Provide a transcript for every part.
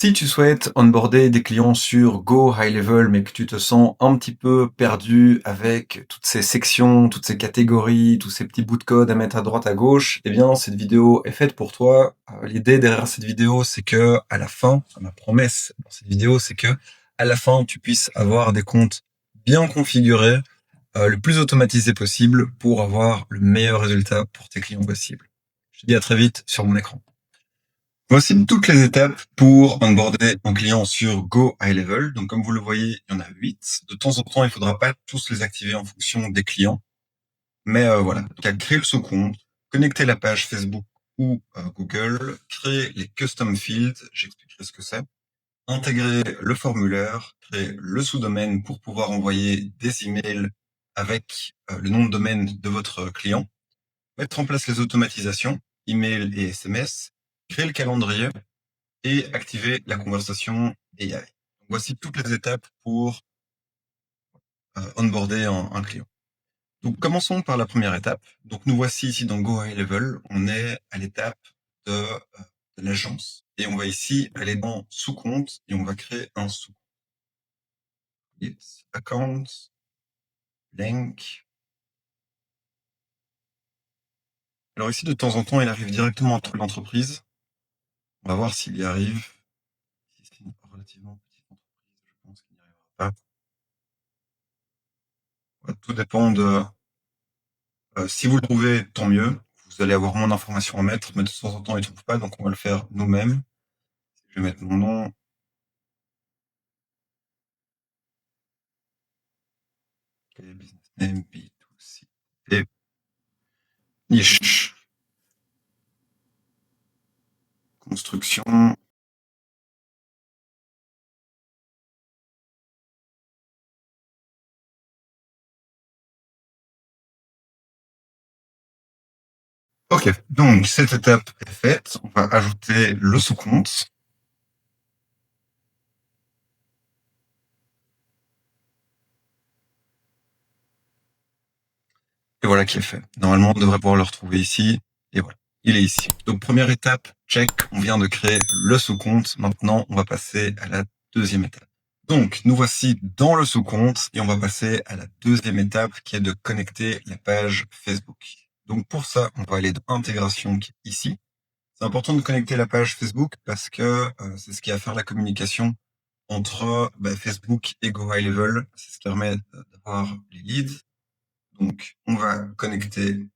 Si tu souhaites onboarder des clients sur Go High Level, mais que tu te sens un petit peu perdu avec toutes ces sections, toutes ces catégories, tous ces petits bouts de code à mettre à droite, à gauche, eh bien, cette vidéo est faite pour toi. L'idée derrière cette vidéo, c'est que, à la fin, ma promesse dans cette vidéo, c'est que, à la fin, tu puisses avoir des comptes bien configurés, le plus automatisé possible pour avoir le meilleur résultat pour tes clients possible. Je te dis à très vite sur mon écran. Voici toutes les étapes pour onboarder un client sur Go High Level. Donc, comme vous le voyez, il y en a 8. De temps en temps, il faudra pas tous les activer en fonction des clients. Mais voilà, donc à créer le sous-compte, connecter la page Facebook ou Google, créer les custom fields, j'expliquerai ce que c'est, intégrer le formulaire, créer le sous-domaine pour pouvoir envoyer des emails avec le nom de domaine de votre client, mettre en place les automatisations, email et SMS, créer le calendrier, et activer la conversation AI. Donc, voici toutes les étapes pour onboarder un client. Donc, commençons par la première étape. Donc, nous voici ici dans Go High Level. On est à l'étape de l'agence. Et on va ici aller dans sous-compte et on va créer un sous. Account, link. Alors ici, de temps en temps, il arrive directement entre l'entreprise. On va voir s'il y arrive. Si c'est une relativement petite entreprise, je pense qu'il n'y arrivera pas. Tout dépend de... si vous le trouvez, tant mieux. Vous allez avoir moins d'informations à mettre, mais de temps en temps, ils ne trouvent pas, donc on va le faire nous-mêmes. Je vais mettre mon nom. Business name, B2C. Et niche. Construction. Ok, donc cette étape est faite. On va ajouter le sous-compte. Et voilà qui est fait. Normalement, on devrait pouvoir le retrouver ici. Et voilà, il est ici. Donc première étape, check. On vient de créer le sous-compte. Maintenant, on va passer à la deuxième étape. Donc, nous voici dans le sous-compte et on va passer à la deuxième étape qui est de connecter la page Facebook. Donc, pour ça, on va aller dans intégration qui est ici. C'est important de connecter la page Facebook parce que c'est ce qui va faire la communication entre Facebook et Go High Level. C'est ce qui permet d'avoir les leads. Donc, on va connecter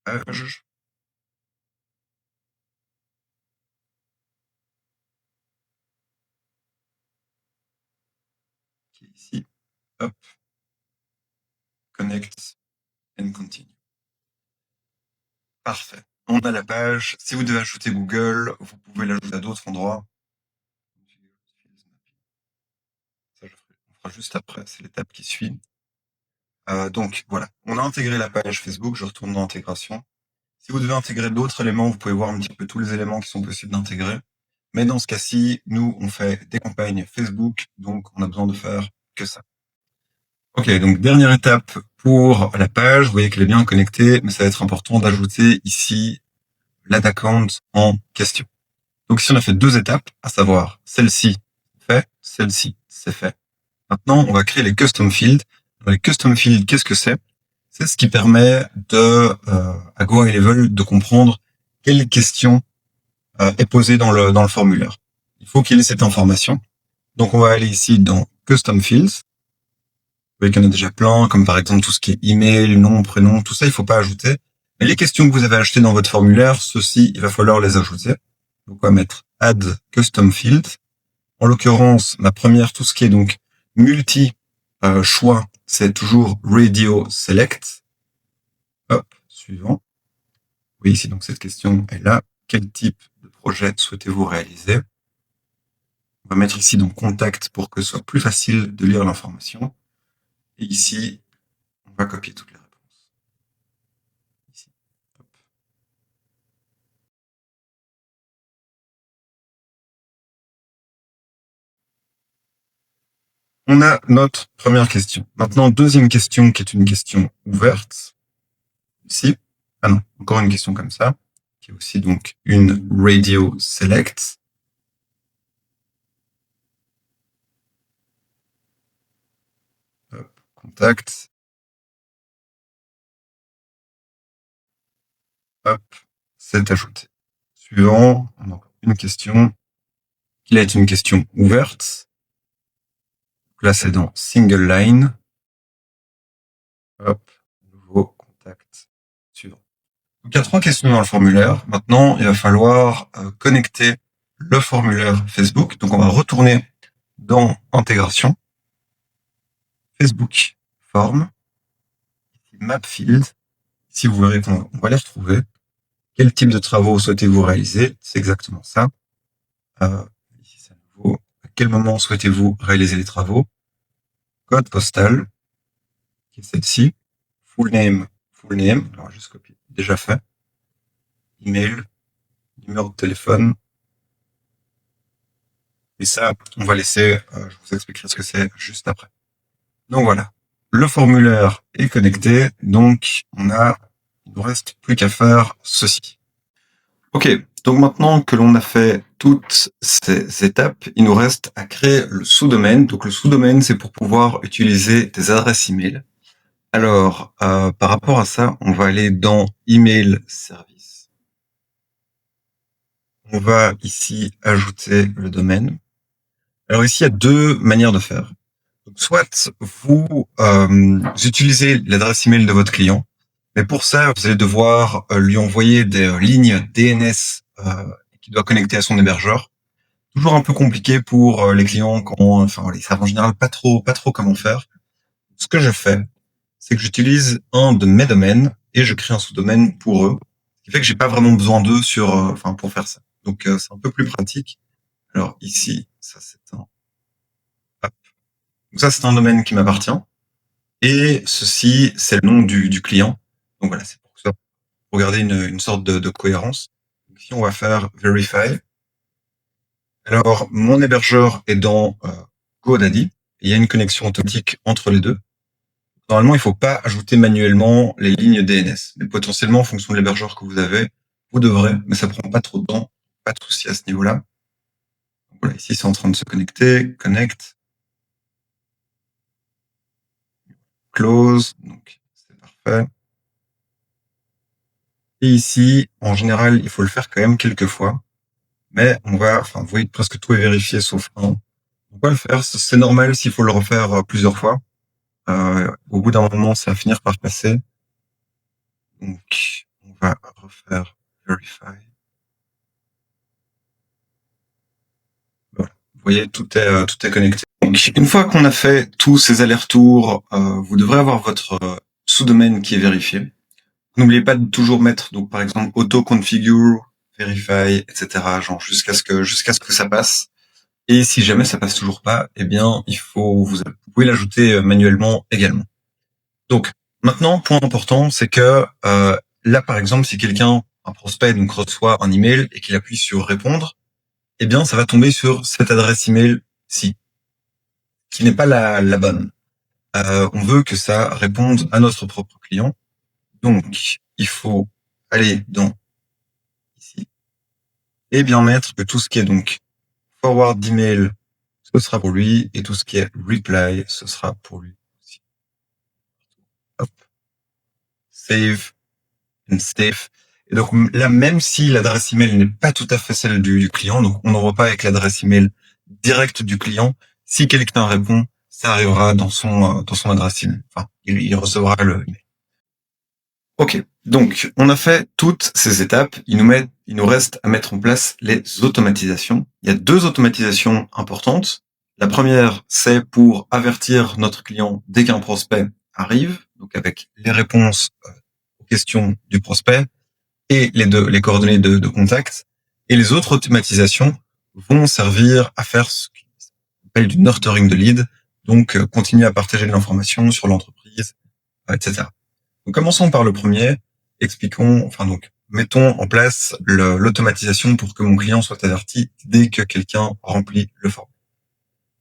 la page. Qui est ici. Hop. Connect and continue. Parfait. On a la page. Si vous devez ajouter Google, vous pouvez l'ajouter à d'autres endroits. Ça, on fera juste après. C'est l'étape qui suit. Donc, voilà. On a intégré la page Facebook. Je retourne dans l'intégration. Si vous devez intégrer d'autres éléments, vous pouvez voir un petit peu tous les éléments qui sont possibles d'intégrer. Mais dans ce cas-ci, nous, on fait des campagnes Facebook. Donc, on a besoin de faire que ça. Ok, donc dernière étape pour la page. Vous voyez qu'elle est bien connectée, mais ça va être important d'ajouter ici l'ad account en question. Donc ici, on a fait deux étapes, à savoir celle-ci, fait, celle-ci, c'est fait. Maintenant, on va créer les custom fields. Les custom fields, qu'est-ce que c'est? C'est ce qui permet à Go High Level de comprendre quelle question est posée dans le formulaire. Il faut qu'il ait cette information. Donc, on va aller ici dans custom fields. Vous voyez qu'il y en a déjà plein, comme par exemple tout ce qui est email, nom, prénom, tout ça, il faut pas ajouter. Mais les questions que vous avez ajoutées dans votre formulaire, ceux-ci, il va falloir les ajouter. Donc, on va mettre add custom field. En l'occurrence, ma première, tout ce qui est donc multi choix, c'est toujours radio select. Hop, suivant. Oui, ici, donc cette question est là. Quel type de projet souhaitez-vous réaliser? On va mettre ici donc contact pour que ce soit plus facile de lire l'information. Et ici, on va copier toutes les réponses. Ici. Hop. On a notre première question. Maintenant, deuxième question qui est une question ouverte. Ici. Ah non, encore une question comme ça, qui est aussi donc une radio select. contact. Hop, c'est ajouté. Suivant, on a encore une question. Qui est une question ouverte. Donc là, c'est dans single line. Hop, nouveau contact. Suivant. Donc, il y a 3 questions dans le formulaire. Maintenant, il va falloir connecter le formulaire Facebook. Donc, on va retourner dans intégration, Facebook form, map field. Ici, vous verrez qu'on va les retrouver. Quel type de travaux souhaitez-vous réaliser? C'est exactement ça. Ici, c'est à nouveau. À quel moment souhaitez-vous réaliser les travaux? Code postal, qui est celle-ci. Full name. Alors, juste copier. Déjà fait. Email, numéro de téléphone. Et ça, on va laisser, je vous expliquerai ce que c'est juste après. Donc voilà. Le formulaire est connecté. Donc, il ne reste plus qu'à faire ceci. Ok. Donc maintenant que l'on a fait toutes ces étapes, il nous reste à créer le sous-domaine. Donc le sous-domaine, c'est pour pouvoir utiliser des adresses email. Alors, par rapport à ça, on va aller dans Email Service. On va ici ajouter le domaine. Alors ici, il y a 2 manières de faire. Donc, soit vous utilisez l'adresse email de votre client, mais pour ça, vous allez devoir lui envoyer des lignes DNS qui doit connecter à son hébergeur. Toujours un peu compliqué pour les clients ils savent en général pas trop comment faire. Ce que je fais, c'est que j'utilise un de mes domaines et je crée un sous-domaine pour eux. Ce qui fait que j'ai pas vraiment besoin d'eux pour faire ça. Donc c'est un peu plus pratique. Alors ici, ça c'est un. Hop. Donc ça c'est un domaine qui m'appartient. Et ceci, c'est le nom du client. Donc voilà, c'est pour garder une sorte de cohérence. Donc ici, on va faire verify. Alors, mon hébergeur est dans GoDaddy. Et il y a une connexion automatique entre les deux. Normalement, il ne faut pas ajouter manuellement les lignes DNS. Mais potentiellement, en fonction de l'hébergeur que vous avez, vous devrez, mais ça prend pas trop de temps. Pas de souci à ce niveau-là. Donc voilà, ici, c'est en train de se connecter. Connect. Close. Donc, c'est parfait. Et ici, en général, il faut le faire quand même quelques fois. Mais vous voyez, presque tout est vérifié sauf un. On va le faire. C'est normal s'il faut le refaire plusieurs fois. Au bout d'un moment, ça va finir par passer. Donc, on va refaire verify. Voilà. Vous voyez, tout est connecté. Donc, une fois qu'on a fait tous ces allers-retours, vous devrez avoir votre sous-domaine qui est vérifié. N'oubliez pas de toujours mettre, donc, par exemple, auto-configure, verify, etc., genre, jusqu'à ce que ça passe. Et si jamais ça passe toujours pas, eh bien, vous pouvez l'ajouter manuellement également. Donc, maintenant, point important, c'est que là, par exemple, si un prospect, donc reçoit un email et qu'il appuie sur répondre, eh bien, ça va tomber sur cette adresse email-ci, qui n'est pas la bonne. On veut que ça réponde à notre propre client. Donc, il faut aller dans ici et bien mettre que tout ce qui est donc forward d'email, ce sera pour lui, et tout ce qui est reply, ce sera pour lui aussi. Hop. Save and save. Et donc là, même si l'adresse email n'est pas tout à fait celle du client, donc on n'envoie pas avec l'adresse email directe du client. Si quelqu'un répond, ça arrivera dans son adresse email. Enfin, il recevra le email. Ok. Donc, on a fait toutes ces étapes. Il nous reste à mettre en place les automatisations. Il y a 2 automatisations importantes. La première, c'est pour avertir notre client dès qu'un prospect arrive, donc avec les réponses aux questions du prospect et les coordonnées de contact. Et les autres automatisations vont servir à faire ce qu'on appelle du nurturing de lead, donc continuer à partager de l'information sur l'entreprise, etc. Donc commençons par le premier. Mettons en place l'automatisation pour que mon client soit averti dès que quelqu'un remplit le formulaire.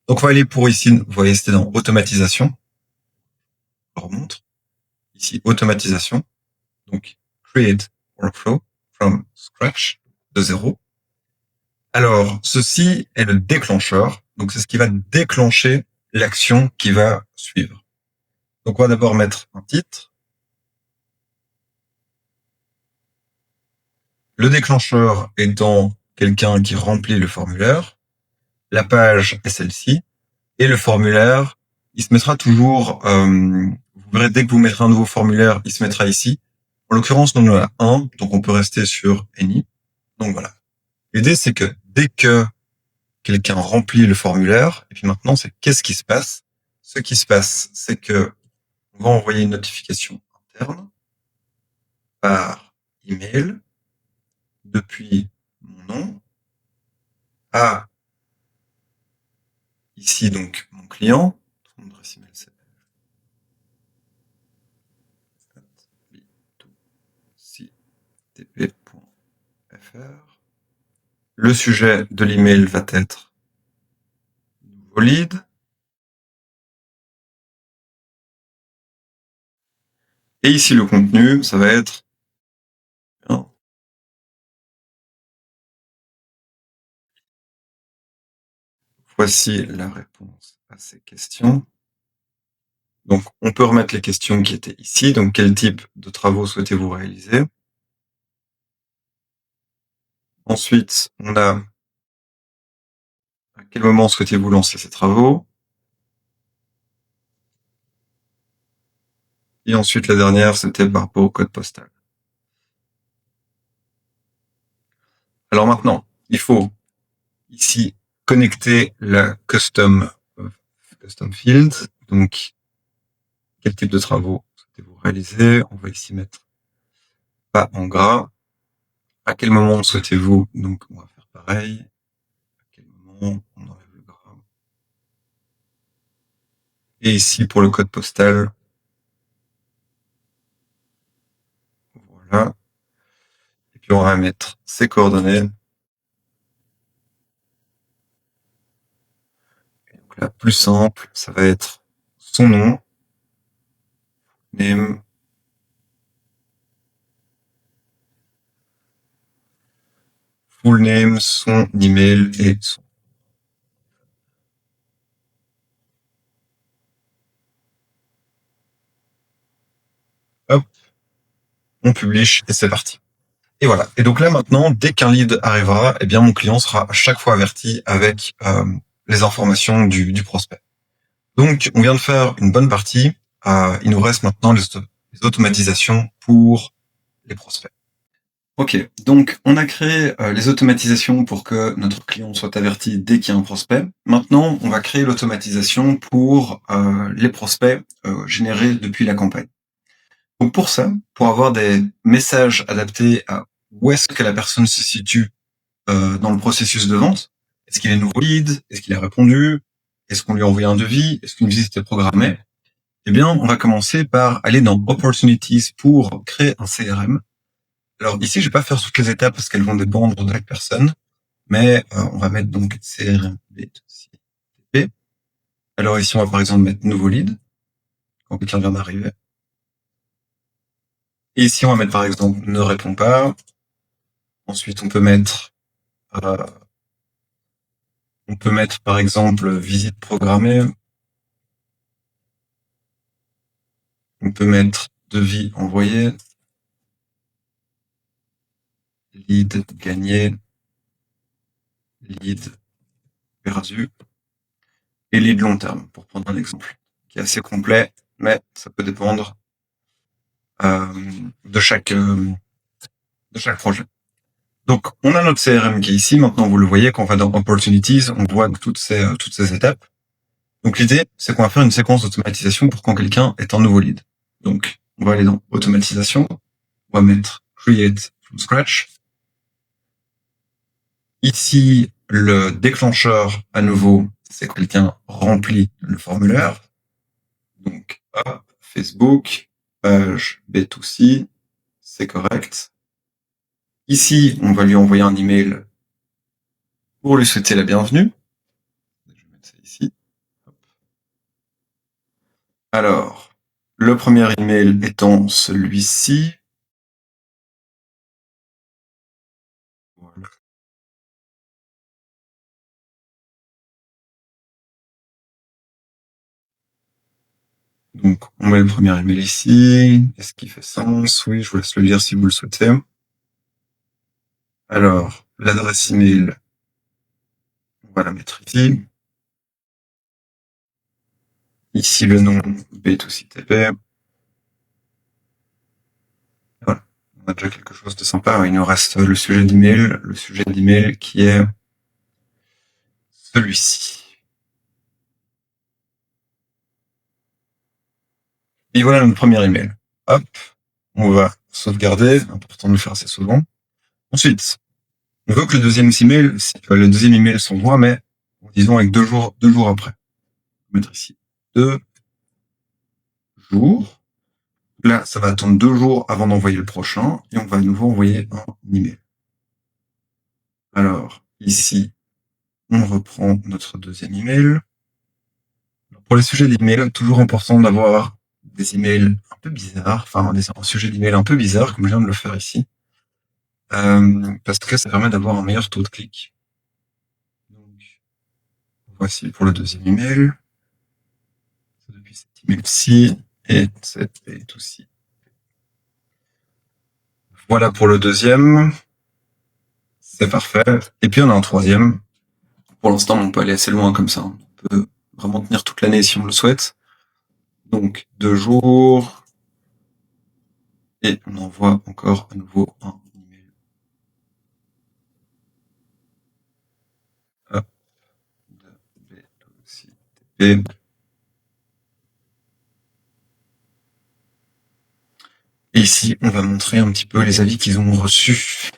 Donc, on va aller pour ici, vous voyez, c'était dans automatisation. Je remonte. Ici, automatisation. Donc, create workflow from scratch, de zéro. Alors, ceci est le déclencheur. Donc, c'est ce qui va déclencher l'action qui va suivre. Donc on va d'abord mettre un titre. Le déclencheur étant quelqu'un qui remplit le formulaire. La page est celle-ci. Et le formulaire, il se mettra toujours, vous verrez, dès que vous mettrez un nouveau formulaire, il se mettra ici. En l'occurrence, nous en a un, donc on peut rester sur Any. Donc voilà. L'idée, c'est que dès que quelqu'un remplit le formulaire, et puis maintenant, c'est qu'est-ce qui se passe? Ce qui se passe, c'est que on va envoyer une notification interne par email depuis mon nom à ici donc mon client. Son adresse email c'est b2ctp.fr. Le sujet de l'email va être nouveau lead. Et ici le contenu, ça va être voici la réponse à ces questions. Donc, on peut remettre les questions qui étaient ici. Donc, quel type de travaux souhaitez-vous réaliser? Ensuite, on a à quel moment souhaitez-vous lancer ces travaux? Et ensuite, la dernière, c'était par rapport au code postal. Alors maintenant, il faut ici connecter la custom field. Donc, quel type de travaux souhaitez-vous réaliser? On va ici mettre pas en gras. À quel moment souhaitez-vous? Donc, on va faire pareil. À quel moment on enlève le gras? Et ici, pour le code postal, voilà. Et puis, on va mettre ses coordonnées. Et donc, la plus simple, ça va être son nom, name, full name, son email et son. Hop, on publie et c'est parti. Et voilà. Et donc là maintenant, dès qu'un lead arrivera, eh bien mon client sera à chaque fois averti avec les informations du prospect. Donc on vient de faire une bonne partie. Il nous reste maintenant les automatisations pour les prospects. Ok, donc on a créé les automatisations pour que notre client soit averti dès qu'il y a un prospect. Maintenant, on va créer l'automatisation pour les prospects générés depuis la campagne. Donc pour ça, pour avoir des messages adaptés à où est-ce que la personne se situe dans le processus de vente, est-ce qu'il est nouveau lead, est-ce qu'il a répondu, est-ce qu'on lui a envoyé un devis, est-ce qu'une visite était programmée, eh bien on va commencer par aller dans Opportunities pour créer un CRM. Alors ici, je vais pas faire toutes les étapes parce qu'elles vont dépendre de chaque personne, mais on va mettre donc CRM B2CTP. Alors ici, on va par exemple mettre nouveau lead quand quelqu'un vient d'arriver. Et ici, on va mettre par exemple ne répond pas. Ensuite, euh, on peut mettre par exemple visite programmée. On peut mettre devis envoyé, lead gagné, lead perdu et lead long terme pour prendre un exemple qui est assez complet, mais ça peut dépendre de chaque projet. Donc, on a notre CRM qui est ici. Maintenant, vous le voyez, quand on va dans Opportunities, on voit toutes ces étapes. Donc, l'idée, c'est qu'on va faire une séquence d'automatisation pour quand quelqu'un est un nouveau lead. Donc, on va aller dans Automatisation. On va mettre Create from Scratch. Ici, le déclencheur, à nouveau, c'est que quelqu'un remplit le formulaire. Donc, hop, Facebook, page B2C, c'est correct. Ici, on va lui envoyer un email pour lui souhaiter la bienvenue. Je vais mettre ça ici. Alors, le premier email étant celui-ci. Voilà. Donc, on met le premier email ici. Est-ce qu'il fait sens? Oui, je vous laisse le lire si vous le souhaitez. Alors, l'adresse email, on va la mettre ici. Ici, le nom B2CTP. Voilà. On a déjà quelque chose de sympa. Il nous reste le sujet d'email. Le sujet d'email qui est celui-ci. Et voilà notre premier email. Hop. On va sauvegarder. Important de le faire assez souvent. Ensuite, on veut que le deuxième email s'envoie, mais disons avec 2 jours après. On va mettre ici 2 jours. Là, ça va attendre 2 jours avant d'envoyer le prochain, et on va à nouveau envoyer un email. Alors, ici, on reprend notre deuxième email. Pour les sujets d'email, toujours important d'avoir des emails un peu bizarres, enfin, un sujet d'email un peu bizarre, comme je viens de le faire ici, parce que ça permet d'avoir un meilleur taux de clic. Donc, voici pour le deuxième email. Depuis cet email-ci, et cet est aussi. Voilà pour le deuxième. C'est parfait. Et puis on a un troisième. Pour l'instant, on peut aller assez loin comme ça. On peut vraiment tenir toute l'année si on le souhaite. Donc 2 jours. Et on envoie encore à nouveau un email. Hop. Et ici, on va montrer un petit peu les avis qu'ils ont reçus.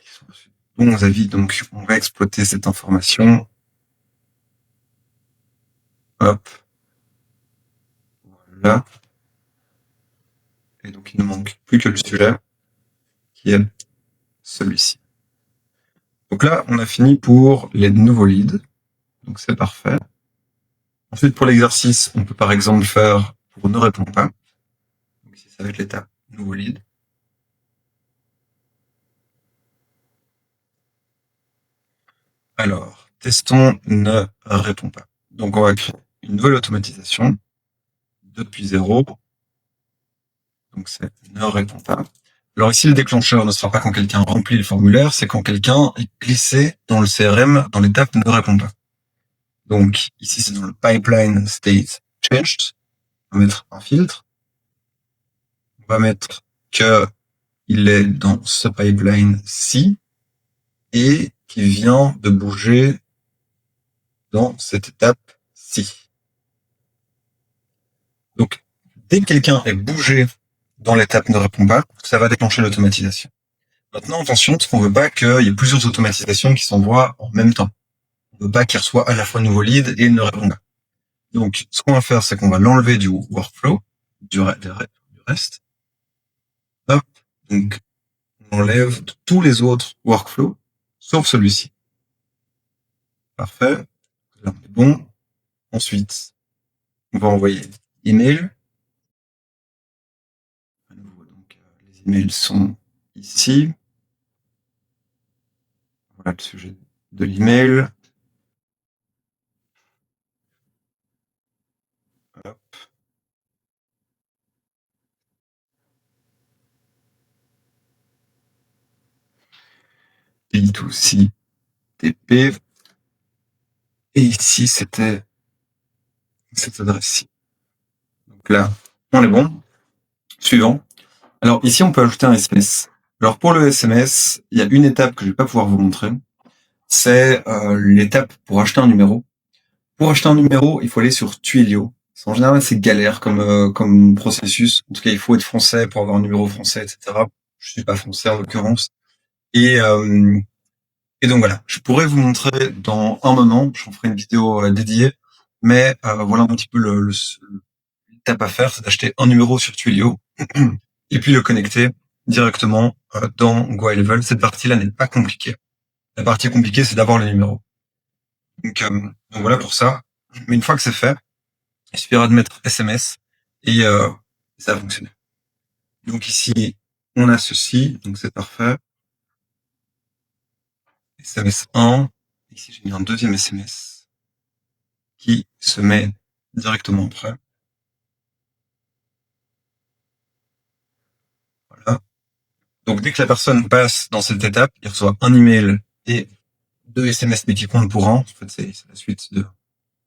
Bons avis, donc on va exploiter cette information. Hop. Voilà. Et donc il ne manque plus que le sujet, qui est celui-ci. Donc là, on a fini pour les nouveaux leads. Donc c'est parfait. Ensuite, pour l'exercice, on peut par exemple faire pour ne répond pas. Donc ici, ça va être l'étape nouveau lead. Alors, testons ne répond pas. Donc on va créer une nouvelle automatisation depuis 0. Donc c'est ne répond pas. Alors ici, le déclencheur ne sera pas quand quelqu'un remplit le formulaire, c'est quand quelqu'un est glissé dans le CRM dans l'étape ne répond pas. Donc ici, c'est dans le pipeline state changed. On va mettre un filtre. On va mettre que il est dans ce pipeline-ci et qui vient de bouger dans cette étape-ci. Donc, dès que quelqu'un est bougé dans l'étape ne répond pas, ça va déclencher l'automatisation. Maintenant, attention, parce qu'on veut pas qu'il y ait plusieurs automatisations qui s'envoient en même temps. On veut pas qu'il reçoit à la fois nouveau lead et il ne répond pas. Donc, ce qu'on va faire, c'est qu'on va l'enlever du workflow, du reste. Hop. Donc, on enlève tous les autres workflows, sauf celui-ci. Parfait. Là, on est bon. Ensuite, on va envoyer email. À nouveau, donc, les emails sont ici. Voilà le sujet de l'email. Hop. B2C TP. Et ici, c'était cette adresse-ci. Donc là, on est bon. Suivant. Alors ici, on peut ajouter un SMS. Alors pour le SMS, il y a une étape que je vais pas pouvoir vous montrer. C'est l'étape pour acheter un numéro. Pour acheter un numéro, il faut aller sur Twilio. En général, c'est galère comme processus. En tout cas, il faut être français pour avoir un numéro français, etc. Je suis pas français en l'occurrence. Et donc voilà, je pourrais vous montrer dans un moment. J'en ferai une vidéo dédiée. Mais voilà un petit peu l'étape à faire, c'est d'acheter un numéro sur Twilio et puis le connecter directement dans GoHighLevel. Cette partie-là n'est pas compliquée. La partie compliquée, c'est d'avoir le numéro. Donc voilà pour ça. Mais une fois que c'est fait, il suffira de mettre SMS et ça va fonctionner. Donc ici, on a ceci, donc c'est parfait. SMS 1. Ici, j'ai mis un deuxième SMS qui se met directement après. Donc dès que la personne passe dans cette étape, il reçoit un email et 2 SMS mais qui comptent pour un. En fait, c'est la suite de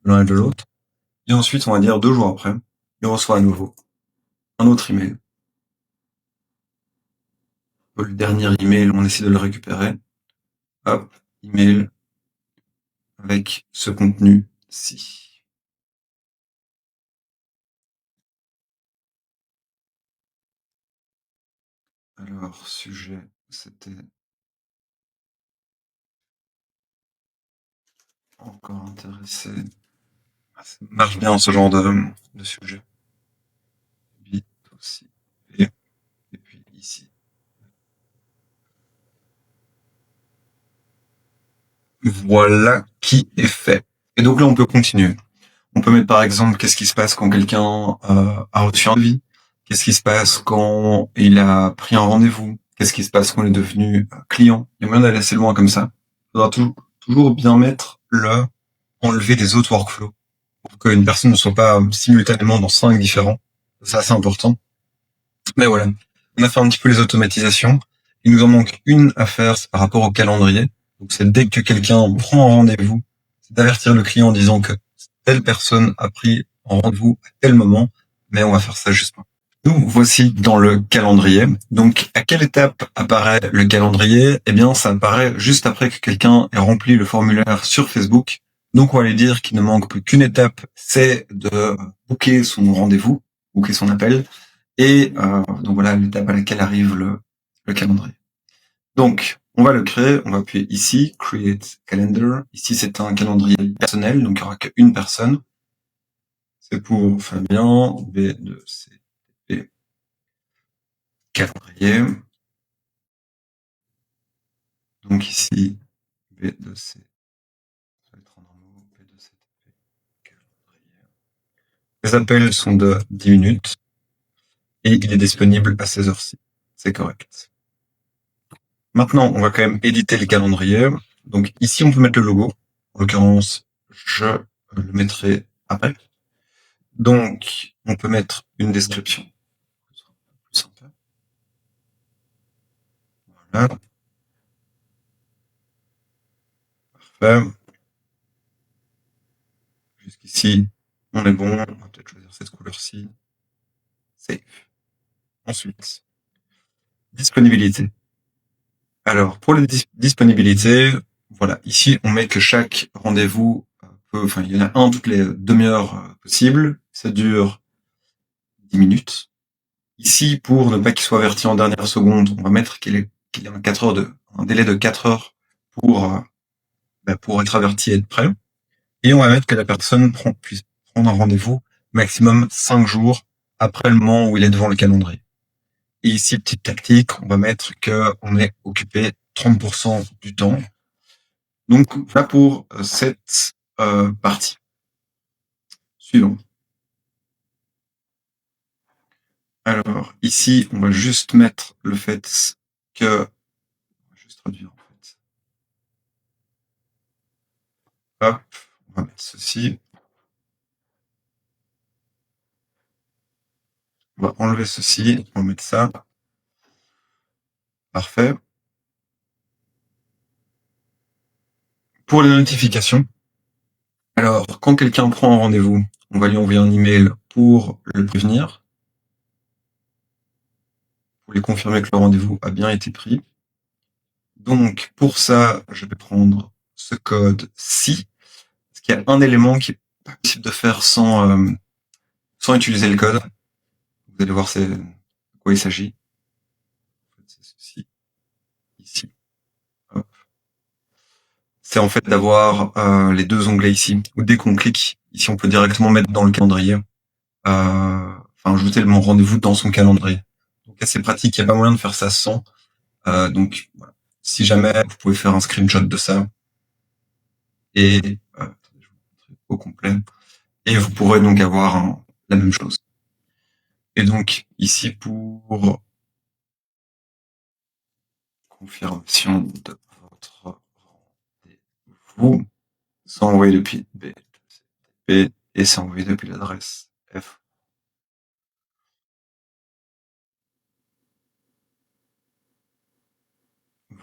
l'un et de l'autre. Et ensuite, on va dire 2 jours après, il reçoit à nouveau un autre email. Le dernier email, on essaie de le récupérer. Hop, email avec ce contenu-ci. Alors, sujet, c'était encore intéressé. Ça marche bien ce genre de sujet. Bit aussi. Et puis ici. Voilà qui est fait. Et donc là, on peut continuer. On peut mettre par exemple qu'est-ce qui se passe quand quelqu'un a reçu un devis, qu'est-ce qui se passe quand il a pris un rendez-vous, qu'est-ce qui se passe quand il est devenu client. Il y a moyen d'aller assez loin comme ça. Il faudra toujours bien mettre le enlever des autres workflows pour qu'une personne ne soit pas simultanément dans 5 différents. C'est assez important. Mais voilà, on a fait un petit peu les automatisations. Il nous en manque une à faire, c'est par rapport au calendrier. Donc c'est dès que quelqu'un prend un rendez-vous, c'est d'avertir le client en disant que telle personne a pris un rendez-vous à tel moment, mais on va faire ça juste. Nous voici dans le calendrier. Donc à quelle étape apparaît le calendrier? Eh bien ça apparaît juste après que quelqu'un ait rempli le formulaire sur Facebook. Donc on va lui dire qu'il ne manque plus qu'une étape, c'est de booker son rendez-vous, booker son appel. Et donc voilà l'étape à laquelle arrive le calendrier. Donc, on va le créer, on va appuyer ici, Create Calendar. Ici, c'est un calendrier personnel, donc il n'y aura qu'une personne. C'est pour Fabien, B de C, P, calendrier. Donc ici, B de C, ça va être en normaux, B de C, P, calendrier. Les appels sont de 10 minutes et il est disponible à 16h ci. C'est correct. Maintenant, on va quand même éditer le calendrier. Donc ici, on peut mettre le logo. En l'occurrence, je le mettrai après. Donc, on peut mettre une description. Plus simple. Voilà. Parfait. Jusqu'ici, on est bon. On va peut-être choisir cette couleur-ci. Save. Ensuite, disponibilité. Alors, pour les disponibilités, voilà, ici, on met que chaque rendez-vous enfin, il y en a un toutes les demi-heures possibles. Ça dure 10 minutes. Ici, pour ne pas qu'il soit averti en dernière seconde, on va mettre qu'il y a un délai de 4 heures pour être averti et être prêt. Et on va mettre que la personne puisse prendre un rendez-vous maximum 5 jours après le moment où il est devant le calendrier. Et ici, petite tactique, on va mettre qu'on est occupé 30% du temps. Donc, voilà pour cette partie. Suivant. Alors, ici, on va juste mettre le fait que... On va juste traduire, en fait. Hop, on va mettre ceci. On va enlever ceci, on va mettre ça. Parfait. Pour les notifications, alors, quand quelqu'un prend un rendez-vous, on va lui envoyer un email pour le prévenir, pour lui confirmer que le rendez-vous a bien été pris. Donc, pour ça, je vais prendre ce code-ci, parce qu'il y a un élément qui est pas possible de faire sans utiliser le code. Vous allez voir de quoi il s'agit. C'est ceci, ici. Hop. C'est en fait d'avoir les deux onglets ici, où dès qu'on clique, ici on peut directement mettre dans le calendrier, ajouter mon rendez-vous dans son calendrier. Donc assez pratique, il n'y a pas moyen de faire ça sans. Donc voilà. Si jamais vous pouvez faire un screenshot de ça, et je vous montrer au complet, et vous pourrez donc avoir la même chose. Et donc ici pour confirmation de votre rendez-vous, c'est envoyé depuis BTP et c'est envoyé depuis l'adresse F.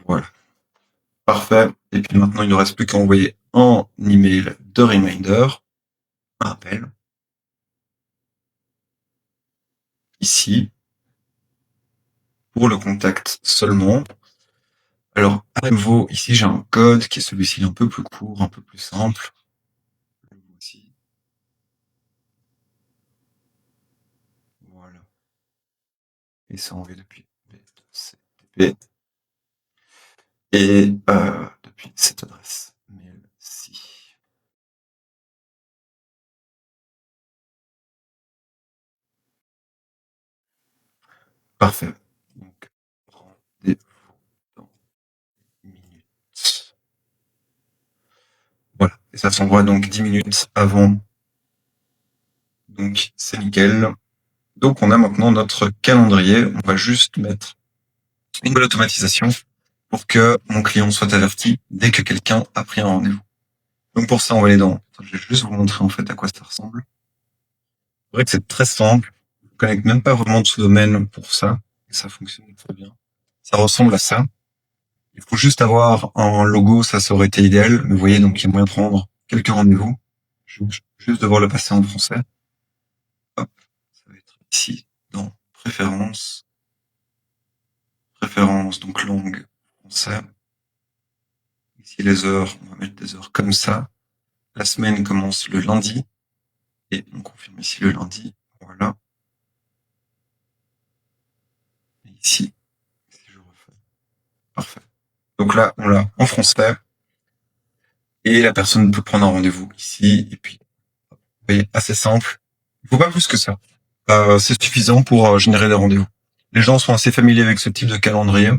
Voilà. Parfait. Et puis maintenant, il ne reste plus qu'à envoyer un email de reminder, un appel, ici, pour le contact seulement. Alors, à nouveau, ici, j'ai un code qui est celui-ci un peu plus court, un peu plus simple. Voilà. Et c'est envoyé depuis BCTP. Et depuis cette adresse mail-ci. Parfait. Donc, rendez-vous dans minutes. Voilà. Et ça s'envoie donc 10 minutes avant. Donc, c'est nickel. Donc, on a maintenant notre calendrier. On va juste mettre une nouvelle automatisation pour que mon client soit averti dès que quelqu'un a pris un rendez-vous. Donc, pour ça, on va aller dans... Je vais juste vous montrer en fait à quoi ça ressemble. C'est vrai que c'est très simple. Je ne connecte même pas vraiment de sous-domaine pour ça. Et ça fonctionne très bien. Ça ressemble à ça. Il faut juste avoir un logo, ça aurait été idéal. Mais vous voyez, donc il y a moyen de prendre quelques rendez-vous. Je vais juste devoir le passer en français. Hop, ça va être ici, dans Préférences. Préférences, donc langue français. Ici les heures, on va mettre des heures comme ça. La semaine commence le lundi. Et on confirme ici le lundi. Voilà. Et ici, si je refais. Parfait. Donc là, on l'a en français. Et la personne peut prendre un rendez-vous ici. Et puis, vous voyez, assez simple. Il faut pas plus que ça. C'est suffisant pour générer des rendez-vous. Les gens sont assez familiers avec ce type de calendrier.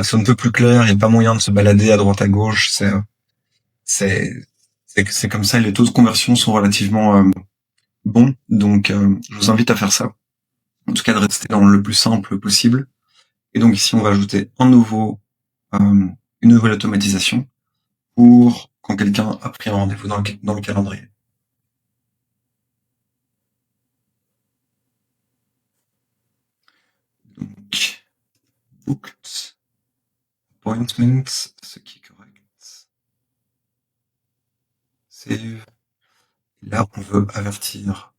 C'est un peu plus clair. Il n'y a pas moyen de se balader à droite à gauche. C'est comme ça. Les taux de conversion sont relativement bons. Donc, je vous invite à faire ça. En tout cas, de rester dans le plus simple possible. Et donc ici, on va ajouter une nouvelle automatisation pour quand quelqu'un a pris un rendez-vous dans le calendrier. Donc, booked appointment, ce qui est correct. Save. Là, on veut avertir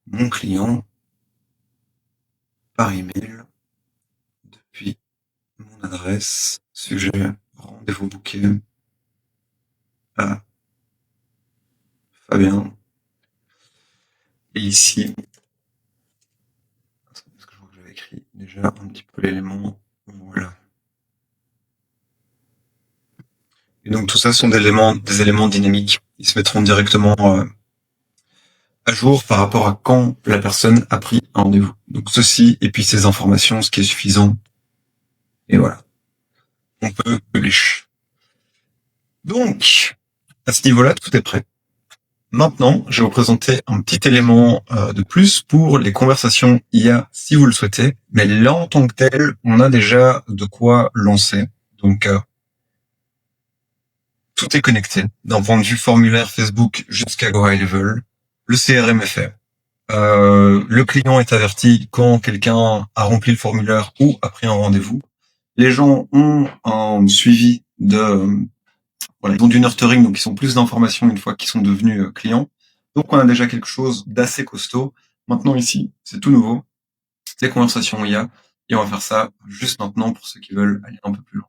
mon client par email depuis mon adresse sujet rendez-vous booké à Fabien. Et ici, parce que je vois que j'avais écrit déjà un petit peu l'élément. Voilà. Et donc tout ça sont des éléments dynamiques. Ils se mettront directement à jour par rapport à quand la personne a pris un rendez-vous. Donc ceci, et puis ces informations, ce qui est suffisant. Et voilà. On peut publish. Donc, à ce niveau-là, tout est prêt. Maintenant, je vais vous présenter un petit élément de plus pour les conversations IA, si vous le souhaitez. Mais là, en tant que tel, on a déjà de quoi lancer. Donc, tout est connecté. D'un point de vue formulaire Facebook jusqu'à Go High Level. Le CRM est fait. Le client est averti quand quelqu'un a rempli le formulaire ou a pris un rendez-vous. Les gens ont un suivi ils ont du nurturing, donc ils ont plus d'informations une fois qu'ils sont devenus clients. Donc on a déjà quelque chose d'assez costaud. Maintenant ici, c'est tout nouveau. C'est conversations IA. Et on va faire ça juste maintenant pour ceux qui veulent aller un peu plus loin.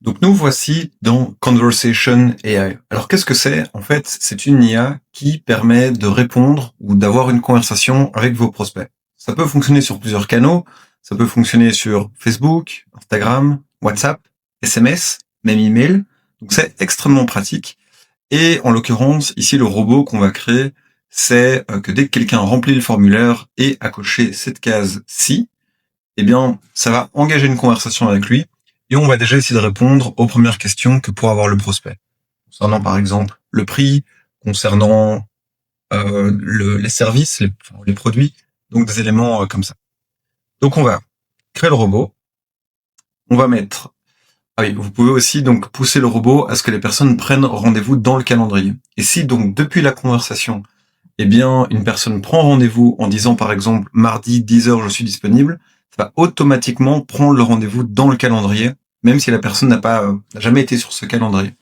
Donc nous voici dans Conversation AI. Alors qu'est-ce que c'est? En fait, c'est une IA qui permet de répondre ou d'avoir une conversation avec vos prospects. Ça peut fonctionner sur plusieurs canaux. Ça peut fonctionner sur Facebook, Instagram, WhatsApp, SMS, même email. Donc c'est extrêmement pratique. Et en l'occurrence, ici, le robot qu'on va créer, c'est que dès que quelqu'un remplit le formulaire et a coché cette case-ci, eh bien, ça va engager une conversation avec lui. Et on va déjà essayer de répondre aux premières questions que pourra avoir le prospect. Concernant par exemple le prix, concernant les services, les produits, donc des éléments comme ça. Donc on va créer le robot. On va mettre... Ah oui, vous pouvez aussi donc pousser le robot à ce que les personnes prennent rendez-vous dans le calendrier. Et si donc depuis la conversation, eh bien une personne prend rendez-vous en disant par exemple mardi 10h je suis disponible, ça va automatiquement prendre le rendez-vous dans le calendrier, même si la personne n'a jamais été sur ce calendrier.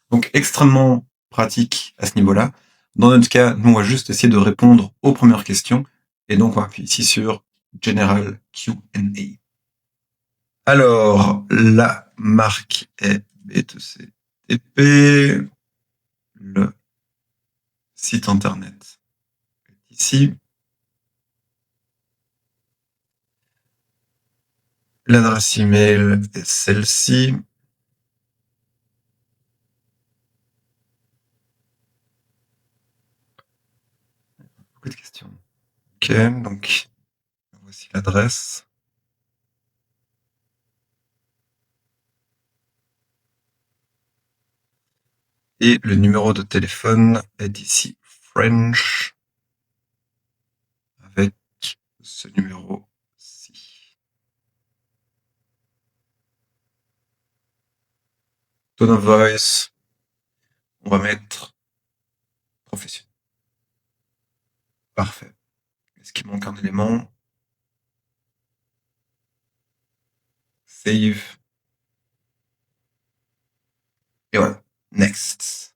Donc extrêmement pratique à ce niveau-là. Dans notre cas, nous on va juste essayer de répondre aux premières questions, et donc on va appuyer ici sur General Q&A. Alors, la marque est B2CTP, le site internet est ici, l'adresse email est celle-ci. Beaucoup de questions. Ok, donc voici l'adresse. Et le numéro de téléphone est ici French avec ce numéro-ci. Tone of voice, on va mettre professionnel. Parfait. Est-ce qu'il manque un élément? Save. Et voilà. Next.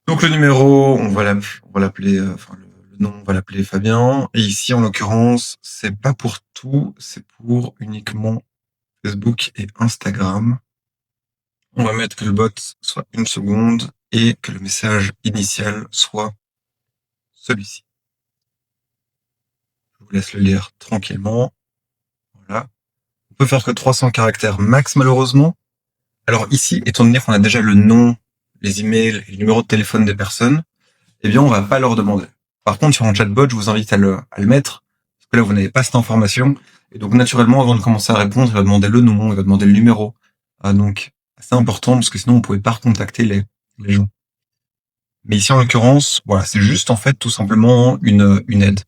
Donc le numéro, on va l'appeler, le nom, on va l'appeler Fabien. Et ici, en l'occurrence, c'est pas pour tout, c'est pour uniquement Facebook et Instagram. On va mettre que le bot soit 1 seconde et que le message initial soit celui-ci. Je vous laisse le lire tranquillement. Voilà. On peut faire que 300 caractères max, malheureusement. Alors ici, étant donné qu'on a déjà le nom, les emails et le numéro de téléphone des personnes, eh bien, on va pas leur demander. Par contre, sur un chatbot, je vous invite à le mettre, parce que là, vous n'avez pas cette information. Et donc, naturellement, avant de commencer à répondre, il va demander le nom, il va demander le numéro. Donc, c'est important, parce que sinon, on pouvait pas recontacter les gens. Mais ici, en l'occurrence, voilà, c'est juste, en fait, tout simplement une aide.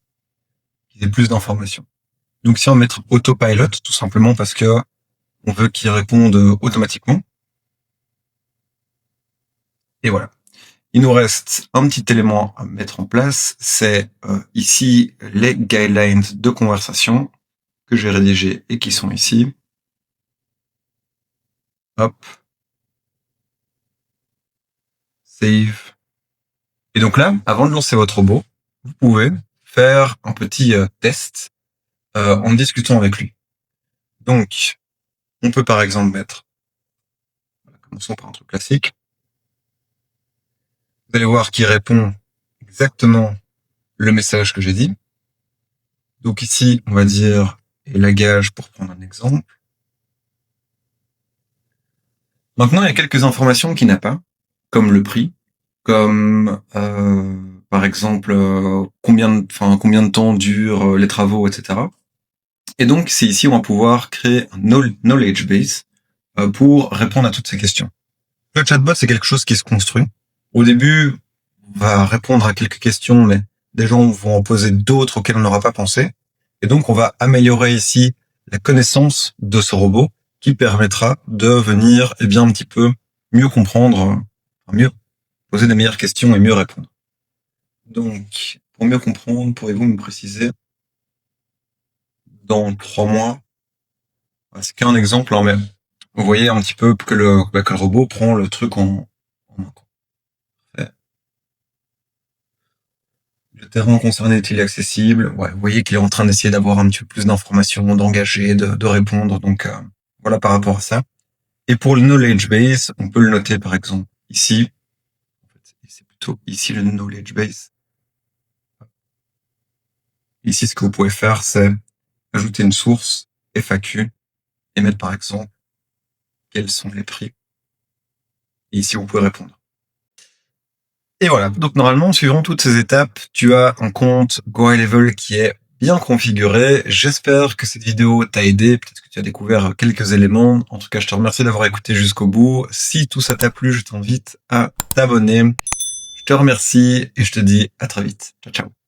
Qui ait plus d'informations. Donc, si on met autopilot, tout simplement parce que on veut qu'il réponde automatiquement. Et voilà. Il nous reste un petit élément à mettre en place, c'est ici les guidelines de conversation que j'ai rédigés et qui sont ici. Hop. Save. Et donc là, avant de lancer votre robot, vous pouvez faire un petit test en discutant avec lui. Donc, on peut par exemple mettre, commençons par un truc classique. Vous allez voir qu'il répond exactement le message que j'ai dit. Donc ici, on va dire élagage pour prendre un exemple. Maintenant, il y a quelques informations qu'il n'a pas, comme le prix, comme par exemple combien de temps durent les travaux, etc. Et donc, c'est ici où on va pouvoir créer un knowledge base pour répondre à toutes ces questions. Le chatbot, c'est quelque chose qui se construit. Au début, on va répondre à quelques questions, mais des gens vont en poser d'autres auxquelles on n'aura pas pensé. Et donc, on va améliorer ici la connaissance de ce robot qui permettra de venir, un petit peu mieux comprendre, mieux poser des meilleures questions et mieux répondre. Donc, pour mieux comprendre, pourriez-vous me préciser dans 3 mois? C'est qu'un exemple, mais vous voyez un petit peu que le robot prend le truc en main. Le terrain concerné est-il accessible? Ouais, vous voyez qu'il est en train d'essayer d'avoir un petit peu plus d'informations, d'engager, de répondre. Donc voilà par rapport à ça. Et pour le knowledge base, on peut le noter par exemple ici. En fait, c'est plutôt ici le knowledge base. Ici, ce que vous pouvez faire, c'est ajouter une source FAQ et mettre par exemple quels sont les prix. Et ici, vous pouvez répondre. Et voilà. Donc normalement, suivant toutes ces étapes, tu as un compte GoHighLevel qui est bien configuré. J'espère que cette vidéo t'a aidé. Peut-être que tu as découvert quelques éléments. En tout cas, je te remercie d'avoir écouté jusqu'au bout. Si tout ça t'a plu, je t'invite à t'abonner. Je te remercie et je te dis à très vite. Ciao, ciao.